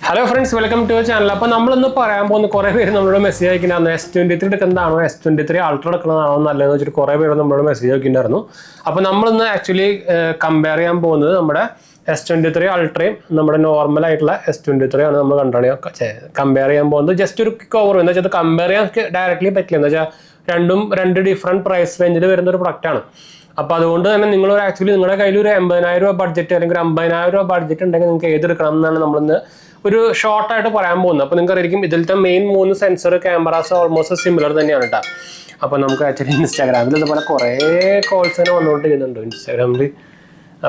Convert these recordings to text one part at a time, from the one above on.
Hello friends, welcome to our channel. അപ്പോൾ നമ്മൾ ഇന്ന് പറയാൻ പോകുന്ന കുറേ പേര് നമ്മളോട് മെസ്സേജ് അയക്കുന്നുണ്ടായിരുന്നു S23 എടുക്കുന്നതാണോ S23 അൾട്ര എടുക്കുന്നതാണോ നല്ലതെന്ന് വെച്ചിട്ട് കുറേ പേര് നമ്മളോട് മെസ്സേജ് അയക്കുന്നുണ്ടായിരുന്നു. അപ്പോൾ നമ്മൾ ഇന്ന് ആക്ച്വലി കമ്പയർ ചെയ്യാൻ പോകുന്നത് നമ്മുടെ S23 അൾട്രയും നമ്മുടെ നോർമൽ ആയിട്ടുള്ള S23 ആണ് നമ്മൾ കമ്പയർ ചെയ്യാൻ പോകുന്നത്. ജസ്റ്റ് ഒരു കവർ എന്ന് വെച്ചാൽ കമ്പയർ ചെയ്യാൻ ഡയറക്റ്റ്ലി പറ്റില്ല എന്ന് വെച്ചാൽ രണ്ട് ഡിഫറെൻറ്റ് പ്രൈസ് റേഞ്ചിൽ വരുന്ന ഒരു പ്രൊഡക്റ്റാണ്. അപ്പോൾ അതുകൊണ്ട് തന്നെ നിങ്ങൾ ആക്ച്വലി നിങ്ങളുടെ കയ്യിൽ ഒരു 80,000 രൂപ ബഡ്ജറ്റ് അല്ലെങ്കിൽ 50,000 രൂപ ബഡ്ജറ്റ് ഉണ്ടെങ്കിൽ നിങ്ങൾക്ക് ഏതെടുക്കണം എന്നാണ് നമ്മളിന്ന് ഒരു ഷോർട്ടായിട്ട് പറയാൻ പോകുന്നത്. അപ്പോൾ നിങ്ങൾക്ക് അറിയാം ഇതിലത്തെ main 3 sensor cameras almost similar തന്നെയാണ് കേട്ടോ. അപ്പോൾ നമുക്ക് ആക്ച്വലി ഇൻസ്റ്റാഗ്രാമിൽ ഇതുപോലെ കുറേ കോൾസ് തന്നെ വന്നുകൊണ്ടിരിക്കുന്നുണ്ട് ഇൻസ്റ്റാഗ്രാമിൽ.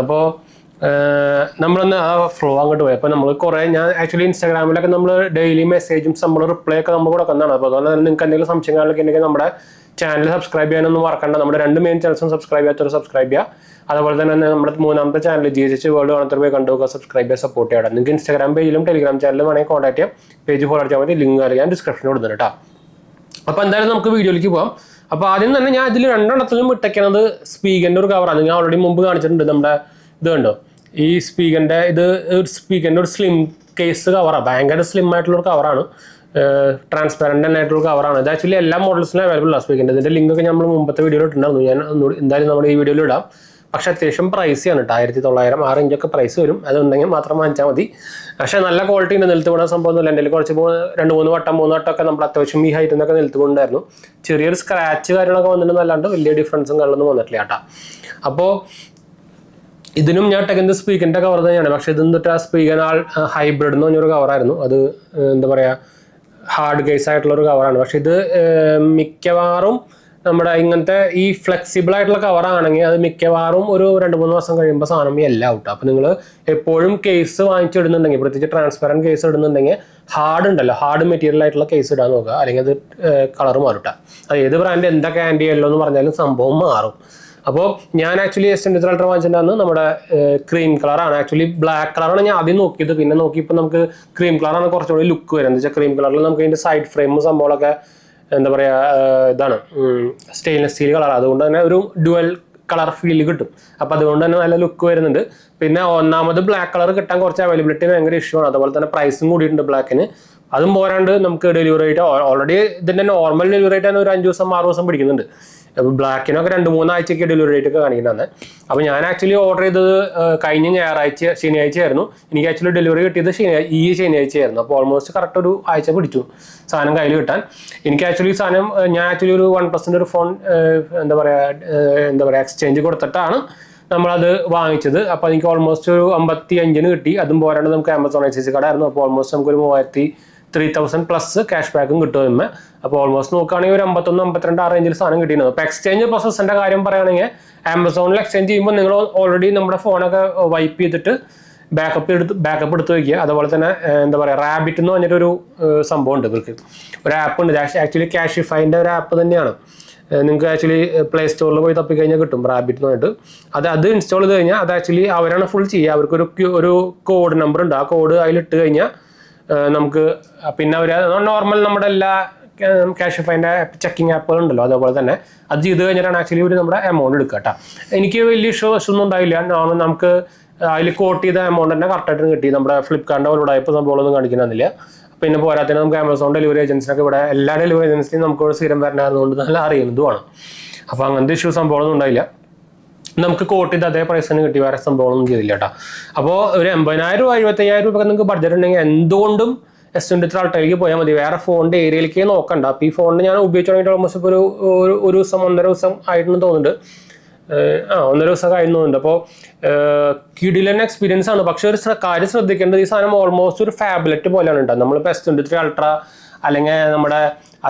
അപ്പോൾ നമ്മളൊന്ന് ആ ഫ്ലോ അങ്ങോട്ട് പോയി. അപ്പോൾ നമ്മൾ ഞാൻ ആക്ച്വലി ഇൻസ്റ്റാഗ്രാമിലൊക്കെ നമ്മൾ ഡെയിലി മെസ്സേജും നമ്മൾ റിപ്ലൈ ഒക്കെ നമ്മൾ കൊടുക്കുന്നതാണ്. അപ്പോൾ അതുകൊണ്ട് തന്നെ നിങ്ങൾക്ക് എന്തെങ്കിലും സംശയങ്ങളൊക്കെ ഉണ്ടെങ്കിൽ നമ്മുടെ ചാനൽ സബ്സ്ക്രൈബ് ചെയ്യാനൊന്നും മറക്കണ്ട. നമ്മുടെ 2 മെയിൻ ചാനൽസും സബ്സ്ക്രൈബ് ചെയ്യാത്തവർ സബ്സ്ക്രൈബ് ചെയ്യുക. അതുപോലെ തന്നെ നമ്മുടെ 3ാമത്തെ ചാനൽ GHH വേൾഡ് കാണാത്ത പോയി കണ്ടുപോകുക, സബ്സ്ക്രൈബ് ചെയ്യുക, സപ്പോർട്ട് ചെയ്യാം. നിങ്ങൾക്ക് ഇൻസ്റ്റാഗ്രാം പേജിലും ടെലിഗ്രാം ചാനലിലും വേണമെങ്കിൽ കോൺടാക്ട് ചെയ്യാം. പേജ് ഫോളോ അടിച്ചാൽ മതി. ലിങ്ക് അറിയാൻ ഡിസ്ക്രിപ്ഷനിൽ കൊടുക്കുന്നുണ്ട് കേട്ടോ. അപ്പോൾ എന്തായാലും നമുക്ക് വീഡിയോയിലേക്ക് പോകാം. അപ്പോൾ ആദ്യം തന്നെ ഞാൻ ഇതിൽ 2 ഇട്ടേക്കുന്നത് സ്പീക്കറിൻ്റെ ഒരു കവറാണ്. ഞാൻ ഓൾറെഡി മുമ്പ് കാണിച്ചിട്ടുണ്ട്. നമ്മുടെ ഇത് കണ്ടോ, ഈ സ്പീക്കറിൻ്റെ ഒരു സ്ലിം കേസ് കവറാണ്. ഭയങ്കര സ്ലിം ആയിട്ടുള്ളൊരു കവറാണ്. ട്രാൻസ്പെറൻ്റ് ആയിട്ടുള്ള കവറാണ്. ഇത് ആക്ച്വലി എല്ലാ മോഡൽസിനും അവൈലബിൾ ആണ് സ്പീക്കറിൻ്റെ. ഇതിൻ്റെ ലിങ്കൊക്കെ നമ്മൾ മുമ്പത്തെ വീഡിയോയിൽ ഇട്ടുണ്ടായിരുന്നു. ഞാൻ എന്തായാലും നമ്മുടെ ഈ വീഡിയോയിൽ ഇടാം. പക്ഷേ അത്യാവശ്യം പ്രൈസിയാണ് കേട്ടോ. 1900 6 ഇഞ്ചൊക്കെ പ്രൈസ് വരും. അതുണ്ടെങ്കിൽ മാത്രം വാങ്ങിച്ചാൽ മതി. പക്ഷേ നല്ല ക്വാളിറ്റി ഉണ്ട്. നിലത്ത് വീണ സംഭവമൊന്നുമില്ല. എൻ്റെ കുറച്ച് 2-3 വട്ടം 3 വട്ടമൊക്കെ നമ്മൾ അത്യാവശ്യം ഈ ഹൈറ്റിൽ നിന്നൊക്കെ നിലത്ത് കൊണ്ടായിരുന്നു. ചെറിയൊരു സ്ക്രാച്ച് കാര്യങ്ങളൊക്കെ വന്നിട്ടുണ്ടെന്നല്ലാണ്ട് വലിയ ഡിഫറൻസും കാര്യങ്ങളൊന്നും വന്നിട്ടില്ല കേട്ടോ. അപ്പോൾ ഇതിനും ഞാൻ ടെക്കുന്നത് സ്പീക്കറിൻ്റെ കവർ തന്നെയാണ്. പക്ഷേ ഇതെന്നിട്ട് ആ സ്പീക്കർ ഹൈബ്രിഡ് എന്ന് പറഞ്ഞൊരു കവറായിരുന്നു. അത് എന്താ പറയുക, ഹാർഡ് കേസ് ആയിട്ടുള്ളൊരു കവറാണ്. പക്ഷെ ഇത് മിക്കവാറും നമ്മുടെ ഇങ്ങനത്തെ ഈ ഫ്ലെക്സിബിൾ ആയിട്ടുള്ള കവറാണെങ്കിൽ അത് മിക്കവാറും ഒരു 2-3 മാസം കഴിയുമ്പോൾ സാധനം എല്ലാം ഔട്ട്. അപ്പോൾ നിങ്ങൾ എപ്പോഴും കേസ് വാങ്ങിച്ചിടുന്നുണ്ടെങ്കിൽ, പ്രത്യേകിച്ച് ട്രാൻസ്പെറൻറ്റ് കേസ് ഇടുന്നുണ്ടെങ്കിൽ ഹാർഡ് ഉണ്ടല്ലോ, ഹാർഡ് മെറ്റീരിയൽ ആയിട്ടുള്ള കേസ് ഇടാൻ നോക്കുക. അല്ലെങ്കിൽ അത് കളർ മാറും. അത് ഏത് ബ്രാൻഡ് എന്തൊക്കെ ആൻറ്റി യെല്ലോ എന്ന് പറഞ്ഞാലും സംഭവം മാറും. അപ്പോൾ ഞാൻ ആക്ച്വലി S23 അൾട്ര വാങ്ങിച്ചിട്ടുണ്ടായിരുന്നു നമ്മുടെ ക്രീം കളറാണ്. ആക്ച്വലി ബ്ലാക്ക് കളറാണ് ഞാൻ ആദ്യം നോക്കിയത്. പിന്നെ നോക്കിയപ്പോൾ നമുക്ക് ക്രീം കളറാണ് കുറച്ചുകൂടി ലുക്ക് വരുന്നത്. എന്താ വെച്ചാൽ ക്രീം കളറിൽ നമുക്ക് അതിൻ്റെ സൈഡ് ഫ്രെയിമും സംഭവങ്ങളൊക്കെ എന്താ പറയുക, ഇതാണ് സ്റ്റെയിൻലെസ് സ്റ്റീൽ കളർ. അതുകൊണ്ട് തന്നെ ഒരു ഡുവൽ കളർ ഫീൽ കിട്ടും. അപ്പോൾ അതുകൊണ്ട് തന്നെ നല്ല ലുക്ക് വരുന്നുണ്ട്. പിന്നെ ഒന്നാമത് ബ്ലാക്ക് കളർ കിട്ടാൻ കുറച്ച് അവൈലബിലിറ്റി ഭയങ്കര ഇഷ്യൂ ആണ്. അതുപോലെ തന്നെ പ്രൈസും കൂടിയിട്ടുണ്ട് ബ്ലാക്കിന്. അതും പോരാണ്ട് നമുക്ക് ഡെലിവറി ആയിട്ട് ഓൾറെഡി ഇതിൻ്റെ നോർമൽ ഡെലിവറി ആയിട്ട് തന്നെ ഒരു 5 ദിവസം 6 ദിവസം പിടിക്കുന്നുണ്ട്. അപ്പോൾ ബ്ലാക്കിനൊക്കെ 2-3 ആഴ്ചയ്ക്ക് ഡെലിവറി ഡേറ്റ് ഒക്കെ കാണിക്കുന്നതാണ്. അപ്പോൾ ഞാൻ ആക്ച്വലി ഓർഡർ ചെയ്തത് കഴിഞ്ഞ ശനിയാഴ്ച ആയിരുന്നു. എനിക്ക് ആക്ച്വലി ഡെലിവറി കിട്ടിയത് ഈ ശനിയാഴ്ചയായിരുന്നു. അപ്പോൾ ഓൾമോസ്റ്റ് കറക്റ്റ് ഒരു ആഴ്ച പിടിച്ചു സാധനം കയ്യിൽ കിട്ടാൻ. എനിക്ക് ആക്ച്വലി ഞാൻ ആക്ച്വലി ഒരു 1+ന്റെ ഒരു ഫോൺ എന്താ പറയുക എക്സ്ചേഞ്ച് കൊടുത്തിട്ടാണ് നമ്മളത് വാങ്ങിച്ചത്. അപ്പോൾ എനിക്ക് ഓൾമോസ്റ്റ് ഒരു 55 കിട്ടി. അതും പോരാണ്ട് നമുക്ക് ആമസോൺ ICC കടയായിരുന്നു. അപ്പോൾ ഓൾമോസ്റ്റ് നമുക്കൊരു 3,000+ ക്യാഷ് ബാക്കും കിട്ടും. അപ്പോൾ ഓൾമോസ്റ്റ് നോക്കുകയാണെങ്കിൽ ഒരു 51-52 ആ റേഞ്ചിൽ സാധനം കിട്ടിയിരുന്നു. അപ്പോൾ എക്സ്ചേഞ്ച് പ്രോസസ്സിൻ്റെ കാര്യം പറയുകയാണെങ്കിൽ ആമസോണിൽ എക്സ്ചേഞ്ച് ചെയ്യുമ്പോൾ നിങ്ങൾ ഓൾറെഡി നമ്മുടെ ഫോണൊക്കെ വൈപ്പ് ചെയ്തിട്ട് ബാക്കപ്പ് എടുത്ത് വയ്ക്കുക. അതുപോലെ തന്നെ എന്താ പറയുക, റാബിറ്റ് എന്ന് പറഞ്ഞിട്ടൊരു സംഭവം ഉണ്ട്. ഇവർക്ക് ഒരു ആപ്പ് ഉണ്ട്. ആക്ച്വലി ക്യാഷിഫൈൻ്റെ ഒരു ആപ്പ് തന്നെയാണ്. നിങ്ങൾക്ക് ആക്ച്വലി പ്ലേ സ്റ്റോറിൽ പോയി തപ്പിക്കഴിഞ്ഞാൽ കിട്ടും റാബിറ്റ് എന്ന് പറഞ്ഞിട്ട്. അത് ഇൻസ്റ്റാൾ ചെയ്ത് കഴിഞ്ഞാൽ അത് ആക്ച്വലി അവരാണ് ഫുൾ ചെയ്യുക. അവർക്കൊരു കോഡ് നമ്പർ ഉണ്ട്. ആ കോഡ് അതിലിട്ട് കഴിഞ്ഞാൽ നമുക്ക് പിന്നെ നോർമൽ നമ്മുടെ എല്ലാ ക്യാഷിഫൈൻ്റെ ചെക്കിങ് ആപ്പുകളുണ്ടല്ലോ, അതേപോലെ തന്നെ അത് ചെയ്ത് കഴിഞ്ഞിട്ടാണ് ആക്ച്വലി ഒരു നമ്മുടെ എമൗണ്ട് എടുക്കുക കേട്ടോ. എനിക്ക് വലിയ ഇഷ്യൂസ് ഒന്നും ഉണ്ടായില്ല. നമുക്ക് അതിൽ കോട്ട് ചെയ്ത എമൗണ്ട് തന്നെ കറക്റ്റായിട്ട് കിട്ടി. നമ്മുടെ ഫ്ലിപ്കാർട്ടിൻ്റെ ഉടായ്പ സംഭവങ്ങളൊന്നും കാണിക്കുന്നില്ല. പിന്നെ പോരാത്തതിന് നമുക്ക് ആമസോൺ ഡെലിവറി ഏജൻസിനൊക്കെ ഇവിടെ എല്ലാ ഡെലിവറി ഏജൻസിയും നമുക്ക് സ്ഥിരം വരണതുകൊണ്ട് നല്ല അറിയുന്നതുമാണ്. അപ്പോൾ അങ്ങനത്തെ ഇഷ്യൂ സംഭവങ്ങളൊന്നും ഉണ്ടായില്ല. നമുക്ക് കോട്ട് ചെയ്ത് അതേ പ്രൈസ് തന്നെ കിട്ടി. വേറെ സംഭവങ്ങളൊന്നും ചെയ്തില്ല കേട്ടോ. അപ്പോൾ ഒരു 80,000 രൂപ 75,000 രൂപ നിങ്ങൾക്ക് ബഡ്ജറ്റ് ഉണ്ടെങ്കിൽ എന്തുകൊണ്ടും S23 അൾട്രയിലേക്ക് പോയാൽ മതി. വേറെ ഫോണിൻ്റെ ഏരിയയിലേക്ക് നോക്കണ്ട. അപ്പോൾ ഈ ഫോണിന് ഞാൻ ഉപയോഗിച്ചു തുടങ്ങിയിട്ട് ഓൾമോസ്റ്റ് ഇപ്പോൾ ഒരു ദിവസം 1.5 ദിവസം ആയിട്ടെന്ന് തോന്നുന്നുണ്ട്. 1.5 ദിവസമൊക്കെ ആയിരുന്നു തോന്നുന്നുണ്ട്. അപ്പോൾ കിടിലൻ എക്സ്പീരിയൻസ് ആണ്. പക്ഷേ ഒരു കാര്യം ശ്രദ്ധിക്കേണ്ടത്, ഈ സാധനം ഓൾമോസ്റ്റ് ഒരു ഫാബ്ലറ്റ് പോലെയാണ് ഉണ്ടാകും. നമ്മളിപ്പോൾ S23 അൾട്ര അല്ലെങ്കിൽ നമ്മുടെ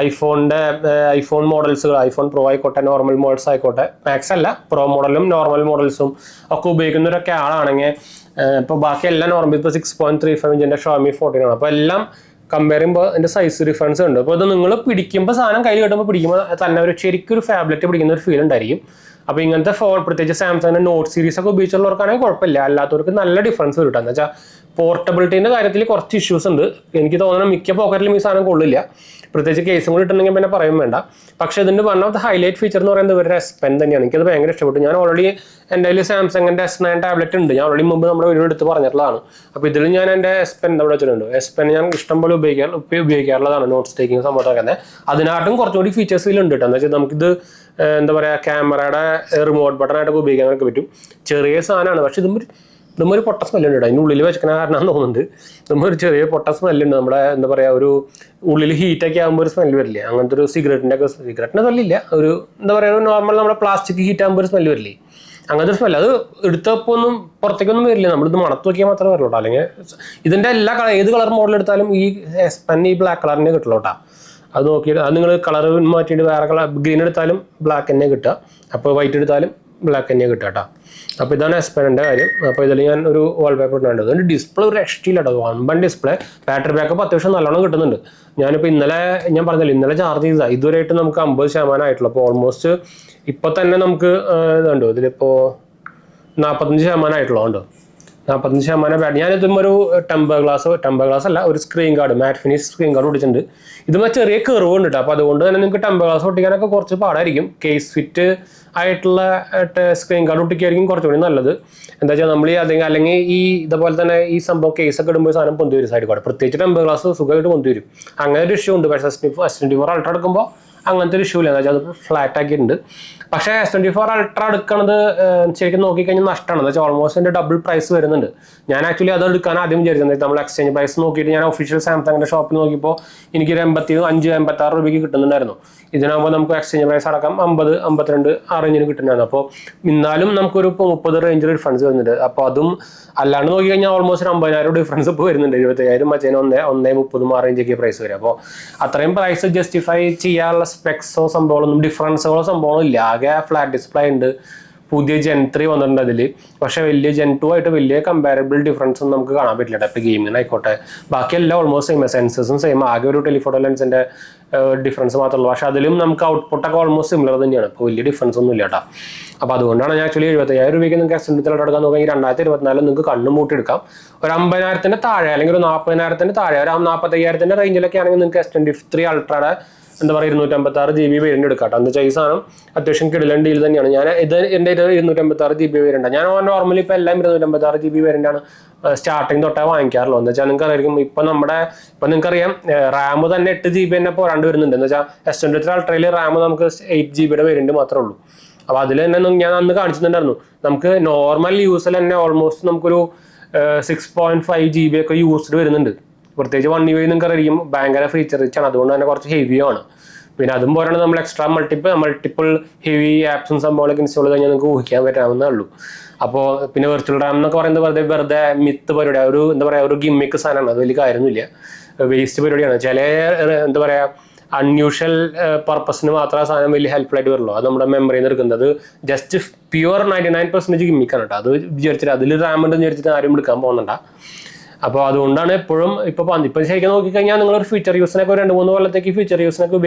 ഐഫോൺ മോഡൽസുകൾ, ഐഫോൺ പ്രോ ആയിക്കോട്ടെ, നോർമൽ മോഡൽസ് ആയിക്കോട്ടെ, മാക്സ് അല്ല പ്രോ മോഡലും നോർമൽ മോഡൽസും ഒക്കെ ഉപയോഗിക്കുന്നവരൊക്കെ ആളാണെങ്കിൽ ഇപ്പോൾ ബാക്കി എല്ലാം നോർമൽ ഇപ്പോൾ 6.35 ഇഞ്ചിൻ്റെ ഷോമി 14 ആണ്. അപ്പോൾ എല്ലാം കമ്പയർ ചെയ്യുമ്പോൾ അതിൻ്റെ സൈസ് ഡിഫറൻസ് ഉണ്ട്. അപ്പോൾ ഇത് നിങ്ങൾ പിടിക്കുമ്പോൾ സാധനം കയ്യിൽ കിട്ടുമ്പോൾ പിടിക്കുമ്പോൾ തന്നെ ശരിക്കും ഒരു ഫാബ്ലറ്റ് പിടിക്കുന്ന ഒരു ഫീൽ ഉണ്ടായിരിക്കും. അപ്പോൾ ഇങ്ങനത്തെ ഫോൺ പ്രത്യേകിച്ച് സാംസങ്ങിൻ്റെ നോട്ട് സീരീസ് ഒക്കെ ഉപയോഗിച്ചുള്ളവർക്കാണെങ്കിൽ കുഴപ്പമില്ല. അല്ലാത്തവർക്ക് നല്ല ഡിഫറൻസ് വരും. എന്ന് വെച്ചാൽ പോർട്ടബിലിറ്റീൻ്റെ കാര്യത്തിൽ കുറച്ച് ഇഷ്യൂസ് ഉണ്ട്. എനിക്ക് തോന്നുന്നത് മിക്ക പോക്കറ്റിലും ഈ സാധനം കൊള്ളില്ല. പ്രത്യേകിച്ച് കേസും കൂടി ഇട്ടുണ്ടെങ്കിൽ പിന്നെ പറയും വേണ്ട. പക്ഷേ ഇതിൻ്റെ one of the highlight feature എന്ന് പറയുന്നത് ഇവരുടെ S Pen തന്നെയാണ്. എനിക്കത് ഭയങ്കര ഇഷ്ടപ്പെട്ടു. ഞാൻ ഓൾറെഡി എൻ്റെ കയ്യിൽ സാംസങ്ങിൻ്റെ S9 ടാബ്ലറ്റ് ഉണ്ട്. ഞാൻ ഓൾറെഡി മുമ്പ് നമ്മുടെ വീഡിയോ എടുത്ത് പറഞ്ഞിട്ടുള്ളതാണ്. അപ്പോൾ ഇതിൽ ഞാൻ എൻ്റെ S Pen ഇവിടെ വെച്ചിട്ടുണ്ട്. S Pen ഞാൻ ഇഷ്ടം പോലെ ഉപയോഗിക്കാറുള്ളതാണ് നോട്ട്സ് ടേക്കിംഗ് സംഭവത്തൊക്കെ തന്നെ. അതിനായിട്ടും കുറച്ചുകൂടി ഫീച്ചേഴ്സ് ഇതിലുണ്ട് കേട്ടോ. എന്താ വെച്ചാൽ നമുക്കിത് എന്താ പറയുക, ക്യാമറയുടെ റിമോട്ട് ബട്ടണായിട്ടൊക്കെ ഉപയോഗിക്കാനൊക്കെ പറ്റും. ചെറിയ സാധനമാണ്, പക്ഷേ ഇതുമ്പോൾ ഒരു പൊട്ട സ്മെല്ലുണ്ട് കേട്ടോ. അതിൻ്റെ ഉള്ളിൽ വെച്ചിരിക്കുന്ന കാരണം തോന്നുന്നുണ്ട്. ഇതുമ്പോൾ ഒരു ചെറിയ പൊട്ട സ്മെല്ലുണ്ട്. നമ്മുടെ എന്താ പറയുക, ഒരു ഉള്ളിൽ ഹീറ്റൊക്കെ ആകുമ്പോൾ ഒരു സ്മെല്ല് വരില്ലേ, അങ്ങനത്തെ ഒരു സിഗരറ്റിൻ്റെ സ്മെല്ലില്ല, ഒരു എന്താ പറയുക, ഒരു നോർമൽ നമ്മുടെ പ്ലാസ്റ്റിക് ഹീറ്റ് ആകുമ്പോൾ ഒരു സ്മെല്ല് വരില്ലേ, അങ്ങനത്തെ ഒരു സ്മെല്ല്. അത് എടുത്തപ്പോൾ ഒന്നും പുറത്തേക്കൊന്നും വരില്ല. നമ്മളിത് മണത്ത് നോക്കിയാൽ മാത്രമേ വരുള്ളൂ കേട്ടോ. അല്ലെങ്കിൽ ഇതിൻ്റെ എല്ലാ ഏത് കളർ മോഡൽ എടുത്താലും ഈ S Pen ഈ ബ്ലാക്ക് കളറിനെ കിട്ടുള്ളൂ കേട്ടോ. അത് നോക്കിയിട്ട് അത് നിങ്ങൾ കളർ മാറ്റിയിട്ട് വേറെ കളർ ഗ്രീൻ എടുത്താലും ബ്ലാക്ക് തന്നെ കിട്ടുക. അപ്പോൾ വൈറ്റ് എടുത്താലും ബ്ലാക്ക് തന്നെ കിട്ടുക കേട്ടോ. അപ്പോൾ ഇതാണ് S Penൻ്റെ കാര്യം. അപ്പോൾ ഇതിൽ ഞാൻ ഒരു വാൾപേപ്പർ ഇട്ടുണ്ട്. അതിൻ്റെ ഡിസ്പ്ലേ ഒരു രക്ഷയില്ല കേട്ടോ. 1 ഡിസ്പ്ലേ. ബാറ്ററി ബാക്കപ്പ് അത്യാവശ്യം നല്ലോണം കിട്ടുന്നുണ്ട്. ഞാനിപ്പോൾ ഞാൻ പറഞ്ഞില്ല, ഇന്നലെ ചാർജ് ചെയ്തതാണ്. ഇതുവരെയായിട്ട് നമുക്ക് 50% ആയിട്ടുള്ളൂ. അപ്പോൾ ഓൾമോസ്റ്റ് ഇപ്പോൾ തന്നെ നമുക്ക് ഇതുണ്ടോ, ഇതിലിപ്പോൾ 45% ആയിട്ടുള്ളൂ. ഉണ്ടോ, 45% ബാറ്ററി. ഞാനിതും ഒരു ടെമ്പർ ഗ്ലാസ് അല്ല, ഒരു സ്ക്രീൻ ഗാർഡ്, മാറ്റ് ഫിനിഷ് സ്ക്രീൻ ഗാർഡ് ഒട്ടിച്ചിട്ടുണ്ട്. ഇതുമ്പോൾ ചെറിയ കെർവ് ഉണ്ട് കേട്ടോ. അപ്പോൾ അതുകൊണ്ട് തന്നെ നിങ്ങൾക്ക് ടെമ്പർ ഗ്ലാസ് ഒട്ടിക്കാനൊക്കെ കുറച്ച് പാടായിരിക്കും. കേസ് ഫിറ്റ് ആയിട്ടുള്ള സ്ക്രീൻ ഗാർഡ് ഒട്ടിക്കായിരിക്കും കുറച്ചുകൂടി നല്ലത്. എന്താ വെച്ചാൽ നമ്മൾ അല്ലെങ്കിൽ ഈ ഇതുപോലെ തന്നെ ഈ സംഭവം കേസൊക്കെ ഇടുമ്പോൾ സാധനം പൊന്തി വരും സൈഡ് കൂടെ. പ്രത്യേകിച്ച് ടെമ്പർ ഗ്ലാസ് സുഖമായിട്ട് പൊന്തി വരും. അങ്ങനെ ഒരു ഇഷ്യൂ ഉണ്ട്. പക്ഷേ S24 അൾട്ര എടുക്കുമ്പോൾ അങ്ങനത്തെ ഒരു ഇഷ്യൂ ഇല്ല. എന്താ വെച്ചാൽ അത് ഫ്ലാറ്റ് ആക്കിയിട്ടുണ്ട്. പക്ഷേ S24 അൾട്ര എടുക്കണത് ശരിക്കും നോക്കിക്കഴിഞ്ഞാൽ നഷ്ടമാണ്. എന്താ വെച്ചാൽ ഓൾമോസ്റ്റ് എൻ്റെ ഡബിൾ പ്രൈസ് വരുന്നുണ്ട്. ഞാൻ ആക്ച്വലി അത് എടുക്കാൻ ആദ്യം വിചാരിച്ചത്, നമ്മൾ എക്സ്ചേഞ്ച് പ്രൈസ് നോക്കിയിട്ട് ഞാൻ ഒഫീഷ്യൽ സാംസങ്ങിൻ്റെ ഷോപ്പിൽ നോക്കിയപ്പോൾ എനിക്കൊരു 85-86 രൂപയ്ക്ക് കിട്ടുന്നുണ്ടായിരുന്നു. ഇതിനാകുമ്പോൾ നമുക്ക് എക്സ്ചേഞ്ച് പ്രൈസ് അടക്കം 50, 52 ആ റേഞ്ചിന് കിട്ടുന്നുണ്ടായിരുന്നു. അപ്പോൾ എന്നാലും നമുക്കൊരു 30 റേഞ്ച് ഡിഫറൻസ് വരുന്നുണ്ട്. അപ്പോൾ അതും അല്ലാണ്ട് നോക്കിക്കഴിഞ്ഞാൽ ഓൾമോസ്റ്റ് 50,000 ഡിഫറൻസ് ഇപ്പോൾ വരുന്നുണ്ട്. 25,000 മറ്റേന് 1.30 ആ റേഞ്ചൊക്കെ പ്രൈസ് വരും. അപ്പോൾ അത്രയും പ്രൈസ് ജസ്റ്റിഫൈ ചെയ്യാനുള്ള സ്പെക്സോ സംഭവങ്ങളൊന്നും ഡിഫറൻസുകളോ സംഭവങ്ങളോ ഇല്ല. ആകെ ഫ്ലാറ്റ് ഡിസ്പ്ലേ ഉണ്ട്. പുതിയ Gen 3 വന്നിട്ടുണ്ട് അതിൽ. പക്ഷേ വലിയ Gen 2 ആയിട്ട് വലിയ കമ്പാരബിൾ ഡിഫറൻസ് ഒന്നും നമുക്ക് കാണാൻ പറ്റില്ല. ഇപ്പോൾ ഗെയിമിനായിക്കോട്ടെ ബാക്കിയെല്ലാം ഓൾമോസ്റ്റ് സെയിം, സെൻസേഴ്സും സെയിം. ആകെ ഒരു ടെലിഫോട്ടോ ലെൻസിൻ്റെ ഡിഫറൻസ് മാത്രമേ ഉള്ളൂ. പക്ഷേ അതിലും നമുക്ക് ഔട്ട്പുട്ടൊക്കെ ഓൾമോസ്റ്റ് സിമിലർ തന്നെയാണ്. ഇപ്പോൾ വലിയ ഡിഫറൻസ് ഒന്നും ഇല്ല കേട്ടോ. അപ്പോൾ അതുകൊണ്ടാണ് ഞാൻ ആക്ച്വലി 75,000 രൂപയ്ക്ക് നിങ്ങൾക്ക് S23 എടുക്കാൻ നോക്കുകയെങ്കിൽ 2024 നിങ്ങൾക്ക് കണ്ണും മൂട്ടിയെടുക്കാം. ഒരു 50,000 താഴെ അല്ലെങ്കിൽ ഒരു 40,000 താഴെ, ഒരു 45,000 റേഞ്ചിലൊക്കെ ആണെങ്കിൽ നിങ്ങൾക്ക് S23 അൾട്രയുടെ എന്താ പറയുക 256 GB വേരിയൻ്റ് എടുക്കാം കേട്ടോ. എന്താ വെച്ചാൽ ഈ സാധനം അത്യാവശ്യം കിടിലൻ ഡീൽ തന്നെയാണ്. എൻ്റെ 256 GB വേരിയൻ്റ്. ഞാൻ നോർമലി ഇപ്പോൾ എല്ലാം 256 GB വേരിയൻ്റാണ് സ്റ്റാർട്ടിങ് തൊട്ടേ വാങ്ങിക്കാറുള്ളൂ. എന്താ വെച്ചാൽ നിങ്ങൾക്ക് അറിയാം, ഇപ്പം നിങ്ങൾക്കറിയാം റാം തന്നെ 8 GB തന്നെ പോരാണ്ട് വരുന്നുണ്ട്. എന്ന് വെച്ചാൽ S23 അൾട്രയിൽ റാം നമുക്ക് 8 GB വേരിയൻ്റ് മാത്രമേ ഉള്ളൂ. അപ്പോൾ അതിൽ തന്നെ ഞാൻ അന്ന് കാണിച്ചിട്ടുണ്ടായിരുന്നു. നമുക്ക് നോർമൽ യൂസിൽ തന്നെ ഓൾമോസ്റ്റ് നമുക്കൊരു 6.5 GB ഒക്കെ യൂസ്ഡ് വരുന്നുണ്ട്. പ്രത്യേകിച്ച് 1 UI നിങ്ങൾക്ക് അറിയാം ഭയങ്കര ഫീച്ചർ റിച്ച് ആണ്. അതുകൊണ്ട് തന്നെ കുറച്ച് ഹെവിയാണ്. പിന്നെ അതും പോരാണ് നമ്മൾ എക്സ്ട്രാ മൾട്ടിപ്പിൾ ഹെവി ആപ്സും സംഭവങ്ങളൊക്കെ ഇൻസ്റ്റാൾ കഴിഞ്ഞാൽ നിങ്ങൾക്ക് ഊഹിക്കാൻ പറ്റാവുന്നേ ഉള്ളൂ. അപ്പോൾ പിന്നെ വെർച്വൽ റാം എന്നൊക്കെ പറയുന്നത് വെറുതെ മിത്ത് പരിപാടി, ഒരു എന്താ പറയുക, ഒരു ഗിമ്മിക്ക് സാധനമാണ്. അത് വലിയ കാര്യമൊന്നുമില്ല, വേസ്റ്റ് പരിപാടിയാണ്. ചില എന്താ പറയുക അൺയൂഷ്വൽ പർപ്പസിന് മാത്രമേ ആ സാധനം വലിയ ഹെൽപ്ഫുൾ ആയിട്ട് വരുള്ളൂ. അത് നമ്മുടെ മെമ്മറിയിൽ നിന്ന് എടുക്കുന്നത് ജസ്റ്റ് പ്യുവർ 99% ഗിമ്മിക്കാണ് കേട്ടോ. അത് വിചാരിച്ചിട്ട് അതിൽ റാം ഉണ്ടെന്ന് വിചാരിച്ചിട്ട് ആരും എടുക്കാൻ പോകുന്നുണ്ട. അപ്പോൾ അതുകൊണ്ടാണ് എപ്പോഴും ഇപ്പോൾ ശരിക്കും നോക്കിക്കഴിഞ്ഞാൽ നിങ്ങളൊരു ഫീച്ചർ യൂസിനൊക്കെ 2-3 കൊല്ലത്തേക്ക് ഫീച്ചർ യൂസിനൊക്കെ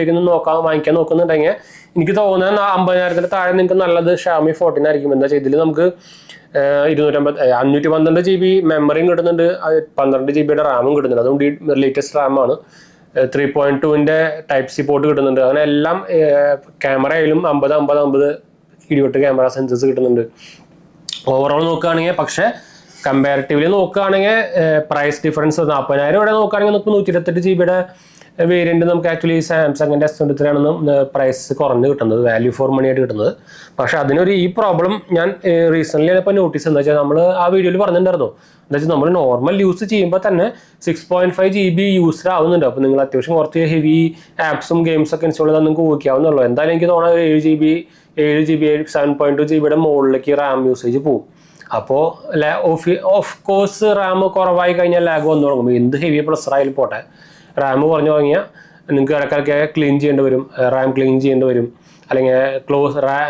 വാങ്ങിക്കാൻ നോക്കുന്നുണ്ടെങ്കിൽ എനിക്ക് തോന്നുന്നത് 50,000 താഴെ നിങ്ങൾക്ക് നല്ലത് Xiaomi 14 ആയിരിക്കും. എന്താ വെച്ചാൽ ഇതിൽ നമുക്ക് 512 GB മെമ്മറിയും കിട്ടുന്നുണ്ട്, 12 GB റാമും കിട്ടുന്നുണ്ട്. അതുകൊണ്ട് ഈ ലേറ്റസ്റ്റ് റാമാണ്. 3.2 ടൈപ്പ് സി പോർട്ട് കിട്ടുന്നുണ്ട്. അങ്ങനെ എല്ലാം ക്യാമറ ആയാലും 50-50-50 28 ക്യാമറ സെൻസേഴ്സ് കിട്ടുന്നുണ്ട്. ഓവറോൾ നോക്കുകയാണെങ്കിൽ പക്ഷേ കമ്പാരിറ്റീവ്ലി നോക്കുകയാണെങ്കിൽ പ്രൈസ് ഡിഫറൻസ് 40,000 ഇവിടെ നോക്കുകയാണെങ്കിൽ നമുക്ക് 128 GB വേരിയൻറ്റ് നമുക്ക് ആക്ച്വലി സാംസങ്ങിൻ്റെ S23 ആണെന്നും പ്രൈസ് കുറഞ്ഞ് കിട്ടുന്നത്, വാല്യൂ ഫോർ മണി ആയിട്ട് കിട്ടുന്നത്. പക്ഷേ അതിനൊരു ഈ പ്രോബ്ലം ഞാൻ റീസെൻ്റ്ലി ഇപ്പോൾ നോട്ടീസ് എന്താ വെച്ചാൽ നമ്മൾ ആ വീഡിയോയിൽ പറഞ്ഞിട്ടുണ്ടായിരുന്നു. എന്താ വെച്ചാൽ നമ്മൾ നോർമൽ യൂസ് ചെയ്യുമ്പോൾ തന്നെ 6.5 GB യൂസ്ഡ് ആവുന്നുണ്ട്. അപ്പോൾ നിങ്ങൾ അത്യാവശ്യം കുറച്ച് ഹെവി ആപ്സും ഗെയിംസൊക്കെ ഇൻസ്റ്റാൾ ചെയ്താൽ നിങ്ങൾക്ക് ഊഹിക്കാവുന്നുള്ളൂ. എന്തായാലും എനിക്ക് തോന്നുന്നത് 7 GB 7.2 GB മുകളിലേക്ക് റാം യൂസേജ് പോകും. അപ്പോൾ ഓഫ് കോഴ്സ് റാം കുറവായി കഴിഞ്ഞാൽ ലാഗ് വന്നു തുടങ്ങും. എന്ത് ഹെവി പ്രൊസറായാലും പോട്ടെ, റാം കുറഞ്ഞു തുടങ്ങിയാൽ നിങ്ങൾക്ക് ഇടയ്ക്കൊക്കെ ക്ലീൻ ചെയ്യേണ്ടി വരും, റാം ക്ലീൻ ചെയ്യേണ്ടി വരും, അല്ലെങ്കിൽ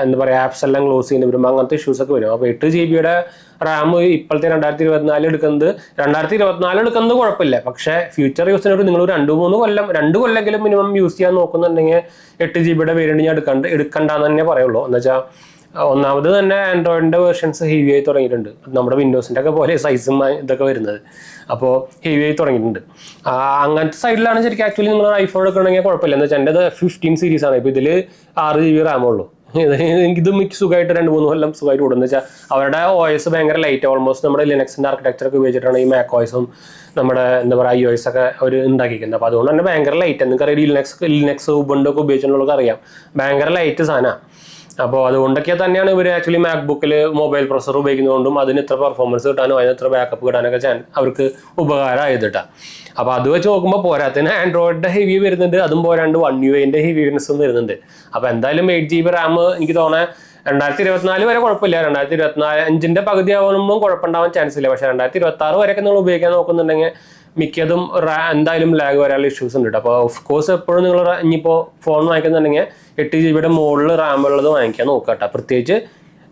എന്താ പറയുക ആപ്സ് എല്ലാം ക്ലോസ് ചെയ്യേണ്ടി വരും. അങ്ങനത്തെ ഇഷ്യൂസൊക്കെ വരും. അപ്പോൾ 8 GB റാം ഇപ്പോഴത്തെ 2024 എടുക്കുന്നത് കുഴപ്പമില്ല. പക്ഷേ ഫ്യൂച്ചർ യൂസിനൊരു നിങ്ങൾ 2 കൊല്ലെങ്കിലും മിനിമം യൂസ് ചെയ്യാൻ നോക്കുന്നുണ്ടെങ്കിൽ 8 GB വേരിയൻറ്റ് ഞാൻ എടുക്കണ്ടെന്ന് തന്നെ പറയുള്ളൂ. എന്ന് വെച്ചാൽ ഒന്നാമത് തന്നെ ആൻഡ്രോയിഡിൻ്റെ വേർഷൻസ് ഹെവി ആയി തുടങ്ങിയിട്ടുണ്ട്. നമ്മുടെ വിൻഡോസിൻ്റെ ഒക്കെ പോലെ സൈസും ഇതൊക്കെ വരുന്നത്. അപ്പോൾ ഹെവി ആയി തുടങ്ങിയിട്ടുണ്ട്. അങ്ങനത്തെ സൈഡിലാണ് ശരിക്കും ആക്ച്വലി നിങ്ങൾ ഐഫോൺ എടുക്കണമെങ്കിൽ കുഴപ്പമില്ല. എന്താ വെച്ചാൽ എൻ്റെ 15 സീരീസ് ആണ്. ഇപ്പോൾ ഇതിൽ 6 GB RAM ഉള്ളൂ. ഇത് മിക്ക സുഖമായിട്ട് 2-3 കൊല്ലം സുഖമായിട്ട് കൂടും. എന്ന് വെച്ചാൽ അവരുടെ OS ഭയങ്കര ലൈറ്റ്, ഓൾമോസ്റ്റ് നമ്മുടെ ലിനക്സിൻ്റെ ആർക്കിടെക്ചറൊക്കെ ഉപയോഗിച്ചിട്ടാണ് ഈ മാക് OSഉം നമ്മുടെ എന്താ പറയുക iOS ഒക്കെ അവർ ഉണ്ടാക്കിയിരിക്കുന്നത്. അപ്പോൾ അതുകൊണ്ട് തന്നെ ഭയങ്കര ലൈറ്റ്. നിങ്ങൾക്കറിയാം ലിനക്സ് ഉബുണ്ടു ഒക്കെ ഉപയോഗിച്ചിട്ടുള്ളവർക്ക് അറിയാം, ഭയങ്കര ലൈറ്റ് സാധനമാണ്. അപ്പോൾ അതുകൊണ്ടൊക്കെ തന്നെയാണ് ഇവർ ആക്ച്വലി മാക്ബുക്കിൽ മൊബൈൽ പ്രൊസസർ ഉപയോഗിക്കുന്നതുകൊണ്ടും അതിന് ഇത്ര പെർഫോമൻസ് കിട്ടാനും അതിന് ഇത്ര ബാക്കപ്പ് കിട്ടാനൊക്കെ അവർക്ക് ഉപകാരമായതിട്ടാ. അപ്പോൾ അത് വെച്ച് നോക്കുമ്പോൾ പോരാത്തിന് ആൻഡ്രോയിഡിൻ്റെ ഹെവി വരുന്നുണ്ട്, അതും പോരാണ്ട് 1UI ഹെവിനെസ്സും വരുന്നുണ്ട്. അപ്പോൾ എന്തായാലും 8 GB RAM എനിക്ക് തോന്നുന്നത് 2024 വരെ കുഴപ്പമില്ല. 2025 പകുതി ആവുമ്പോൾ കുഴപ്പമുണ്ടാവാൻ ചാൻസ് ഇല്ല. പക്ഷേ 2026 വരെയൊക്കെ നിങ്ങൾ ഉപയോഗിക്കാൻ നോക്കുന്നുണ്ടെങ്കിൽ മിക്കതും എന്തായാലും ലാഗ് വരാനുള്ള ഇഷ്യൂസ് ഉണ്ട്. അപ്പോൾ ഓഫ് കോഴ്സ് എപ്പോഴും നിങ്ങൾ ഇനിയിപ്പോൾ ഫോൺ വാങ്ങിക്കുന്നുണ്ടെങ്കിൽ 8 GB മുകളിൽ RAM ഉള്ളത് വാങ്ങിക്കാൻ നോക്കുക കേട്ടോ. പ്രത്യേകിച്ച്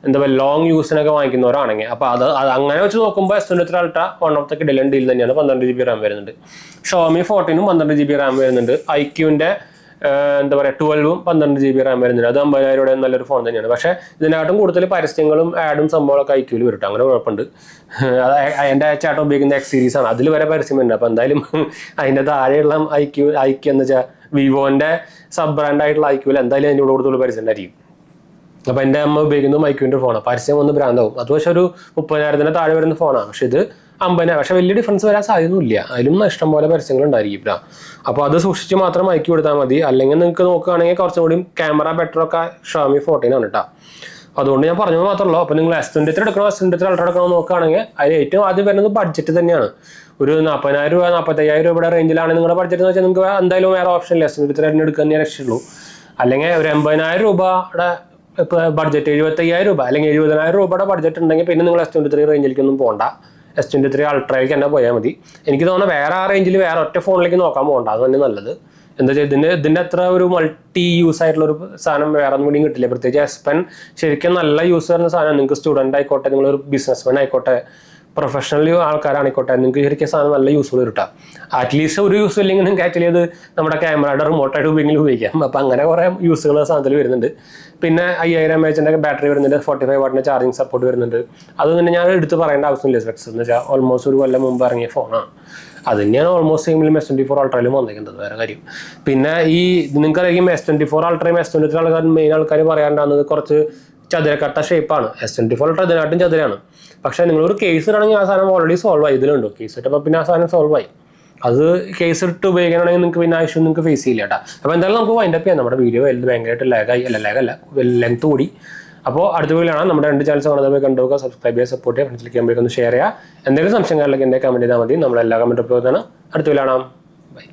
എന്താ പറയുക ലോങ് യൂസിനൊക്കെ വാങ്ങിക്കുന്നവരാണെങ്കിൽ. അപ്പോൾ അത് അങ്ങനെ വെച്ച് നോക്കുമ്പോൾ S23 Ultra one of the കിടിലൻ ഡീൽ തന്നെയാണ്. 12 GB RAM വരുന്നുണ്ട്. ഷോമി 14 12 GB RAM വരുന്നുണ്ട്. iQന്റെ എന്താ പറയുക 12 12 GB RAM വരുന്നുണ്ട്. അത് 50,000 നല്ലൊരു ഫോൺ തന്നെയാണ്. പക്ഷേ ഇതിനായിട്ടും കൂടുതൽ പരസ്യങ്ങളും ആഡും സംഭവങ്ങളൊക്കെ iQൽ വരും. അങ്ങനെ കുഴപ്പമുണ്ട്. എൻ്റെ ചാട്ടം ഉപയോഗിക്കുന്ന X സീരീസ് ആണ്, അതിൽ വരെ പരസ്യം വരുന്നുണ്ട്. അപ്പോൾ എന്തായാലും അതിൻ്റെ താഴെയുള്ള iQ എന്ന് വെച്ചാൽ വിവോൻ്റെ സബ് ബ്രാൻഡായിട്ടുള്ള iQൽ എന്തായാലും അതിൻ്റെ കൂടുതൽ പരസ്യം ഉണ്ടായിരിക്കും. അപ്പോൾ എൻ്റെ അമ്മ ഉപയോഗിക്കുന്നത് iQന്റെ ഫോണാണ്. പരസ്യം ഒന്ന് ബ്രാൻഡാവും. അത് പക്ഷേ ഒരു 30,000 താഴെ വരുന്ന ഫോണാണ്. പക്ഷേ ഇത് 50,000. പക്ഷേ വലിയ ഡിഫറൻസ് വരാൻ സാധ്യതയൊന്നുമില്ല. അതിലും ഇഷ്ടം പോലെ പരസ്യങ്ങൾ ഉണ്ടായിരിക്കില്ല. അപ്പോൾ അത് സൂക്ഷിച്ച് മാത്രം iQ എടുത്താൽ മതി. അല്ലെങ്കിൽ നിങ്ങൾക്ക് നോക്കുകയാണെങ്കിൽ കുറച്ചും കൂടി ക്യാമറ ബെറ്ററൊക്കെ ഷോമി 14 ആണ് കേട്ടോ. അതുകൊണ്ട് ഞാൻ പറഞ്ഞത് മാത്രമല്ലോ. അപ്പോൾ നിങ്ങൾ S23 എടുക്കണോ S23 Ultra എടുക്കണോ നോക്കുകയാണെങ്കിൽ അതിൽ ഏറ്റവും ആദ്യം വരുന്നത് ബഡ്ജറ്റ് തന്നെയാണ്. ഒരു 40,000 രൂപ 45,000 രൂപയുടെ റേഞ്ചിലാണ് നിങ്ങളുടെ ബഡ്ജറ്റ് എന്ന് വെച്ചാൽ നിങ്ങൾക്ക് എന്തായാലും വേറെ ഓപ്ഷൻ ഇല്ല, S23 എടുക്കാൻ രക്ഷയുള്ളൂ. അല്ലെങ്കിൽ ഒരു 80,000 രൂപയുടെ ഇപ്പോൾ ബഡ്ജറ്റ് 75,000 രൂപ അല്ലെങ്കിൽ 70,000 രൂപയുടെ ബഡ്ജറ്റ് ഉണ്ടെങ്കിൽ പിന്നെ നിങ്ങൾ S23 റേഞ്ചിലേക്കൊന്നും പോകണ്ട. S23 Ultrയിലേക്ക് തന്നെ പോയാൽ മതി. എനിക്ക് തോന്നുന്നത് വേറെ ആ റേഞ്ചിൽ വേറെ ഒറ്റ ഫോണിലേക്ക് നോക്കാൻ പോകണ്ട, അത് തന്നെ നല്ലത്. എന്താ വെച്ചാൽ ഇതിൻ്റെ അത്ര ഒരു മൾട്ടി യൂസ് ആയിട്ടുള്ളൊരു സാധനം വേറെ ഒന്നും കൂടിയും കിട്ടില്ല. പ്രത്യേകിച്ച് S Pen ശരിക്കും നല്ല യൂസ് വരുന്ന സാധനം. നിങ്ങൾക്ക് സ്റ്റുഡൻ്റ് ആയിക്കോട്ടെ, നിങ്ങളൊരു ബിസിനസ്മാൻ ആയിക്കോട്ടെ, പ്രൊഫഷണൽ ആൾക്കാരാണിക്കോട്ടെ, നിങ്ങൾക്ക് ശരിക്കും സാധനം നല്ല യൂസ്ഫുൾ കിട്ടാം. അറ്റ്ലീസ്റ്റ് ഒരു യൂസ് ഇല്ലെങ്കിൽ നിങ്ങൾക്ക് ആക്ച്വലി അത് നമ്മുടെ ക്യാമറയുടെ റിമോട്ടായിട്ട് ഉപയോഗിക്കാം. അപ്പോൾ അങ്ങനെ കുറേ യൂസുകൾ സാധനത്തിൽ വരുന്നുണ്ട്. പിന്നെ 5000 mAh ബാറ്ററി വരുന്നുണ്ട്. 45 വാട്ടിൻ്റെ ചാർജിങ് സപ്പോർട്ട് വരുന്നുണ്ട്. അത് തന്നെ ഞാൻ എടുത്ത് പറയേണ്ട ആവശ്യമില്ല. സ്പെക്സ് എന്ന് വെച്ചാൽ ഓൾമോസ്റ്റ് ഒരു കൊല്ലം മുമ്പ് ഇറങ്ങിയ ഫോണാണ്. അത് തന്നെയാണ് ഓൾമോസ്റ്റ് സെയിമിലും S24 Ultrയിലും വന്നിരിക്കുന്നത്, വേറെ കാര്യം. പിന്നെ ഈ നിങ്ങൾക്കറിയാം S24 Ultrയും S23 ആൾക്കാരും മെയിൻ ആൾക്കാർ പറയാണ്ടാകുന്നത് കുറച്ച് ചതുരക്കട്ട ഷേപ്പാണ്. S24 Ultra ഇതിനായിട്ടും ചതുരാണ്. പക്ഷേ നിങ്ങളൊരു കേസ് ഇടണമെങ്കിൽ ആ സാധനം ഓൾറെഡി സോൾവ് ആയി. ഇതിലുണ്ടോ കേസ് ഇട്ടപ്പോൾ പിന്നെ ആ സാധനം സോൾവ് ആയി. അത് കേസ് ഇട്ട് ഉപയോഗിക്കണമെങ്കിൽ നിങ്ങൾക്ക് പിന്നെ ആ ഇഷ്യൂ നിങ്ങൾക്ക് ഫേസ് ചെയ്യില്ല കേട്ടോ. അപ്പോൾ എന്തായാലും നമുക്ക് വൈൻഡപ്പ് ചെയ്യാം. നമ്മുടെ വീഡിയോ ഭയങ്കരമായിട്ട് ലാഗല്ല ലെങ്ത് കൂടി. അപ്പോൾ അടുത്ത വീഡിയോയാണ് നമ്മുടെ 2 ചാനൽസ് കാണുന്നത് കണ്ടുപോകുക, സബ്സ്ക്രൈബ് ചെയ്യുക, സപ്പോർട്ട് ചെയ്യുക, ഫ്രണ്ട്സിലേക്ക് ഒന്ന് ഷെയർ ചെയ്യുക. എന്തെങ്കിലും സംശയങ്ങളിലേക്ക് എന്നെ കമൻറ്റ് ചെയ്താൽ മതി. നമ്മളെല്ലാ കമൻറ്റ് ഉപയോഗിക്കുന്നതാണ്. അടുത്ത വീഡിയോ കാണാം. ബൈ.